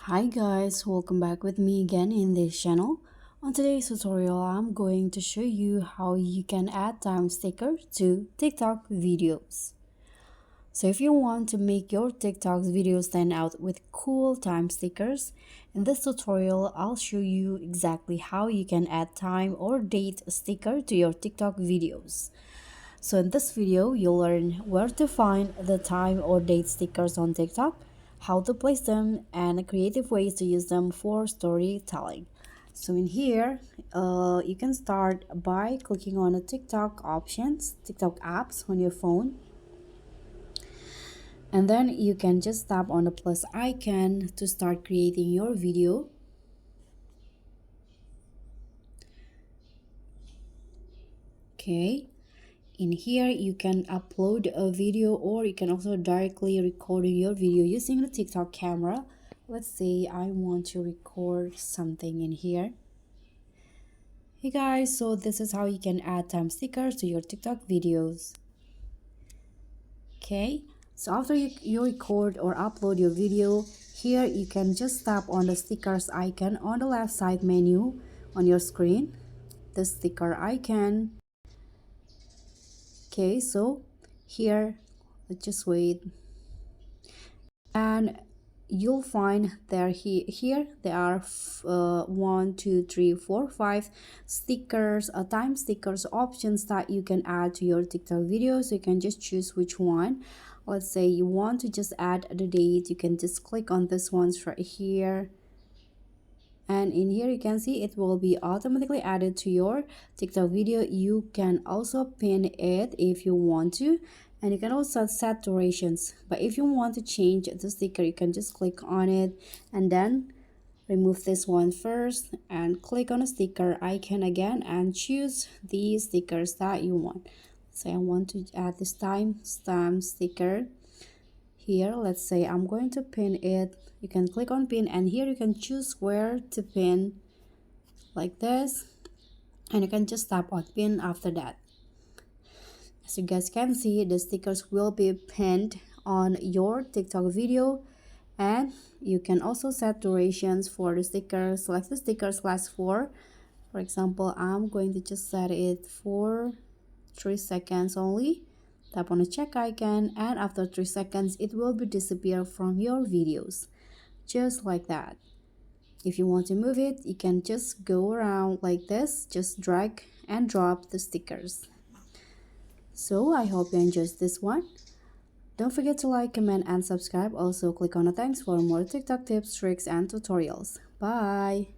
Hi guys, welcome back with me again in this channel. On today's tutorial, I'm going to show you how you can add time sticker to TikTok videos. So if you want to make your TikTok's video stand out with cool time stickers, in this tutorial, I'll show you exactly how you can add time or date sticker to your TikTok videos. So in this video, you'll learn where to find the time or date stickers on TikTok, how to place them, and creative ways to use them for storytelling. So in here, you can start by clicking on the TikTok options, TikTok apps on your phone. And then you can just tap on the plus icon to start creating your video. Okay. In here you can upload a video, or you can also directly record your video using the TikTok camera. Let's say I want to record something in here. Hey guys, so this is how you can add time stickers to your TikTok videos. Okay, so after you record or upload your video, here you can just tap on the stickers icon on the left side menu on your screen, the sticker icon. Okay, so here, let's just wait, and you'll find here there are 1 2 3 4 5 stickers, time stickers options that you can add to your TikTok video. So you can just choose which one. Let's say you want to just add the date, you can just click on this ones right here, and in here you can see it will be automatically added to your TikTok video. You can also pin it if you want to, and you can also set durations. But if you want to change the sticker, you can just click on it and then remove this one first and click on a sticker icon again and choose the stickers that you want. Say I want to add this time stamp sticker. Here, let's say I'm going to pin it. You can click on pin, and here you can choose where to pin, like this, and you can just tap on pin after that. As you guys can see, the stickers will be pinned on your TikTok video, and you can also set durations for the stickers. Select the stickers last for example, I'm going to just set it for 3 seconds only. Tap on the check icon, and after 3 seconds it will be disappear from your videos, just like that. If you want to move it, you can just go around like this, just drag and drop the stickers. So I hope you enjoyed this one. Don't forget to like, comment, and subscribe. Also click on the thanks for more TikTok tips, tricks, and tutorials. Bye.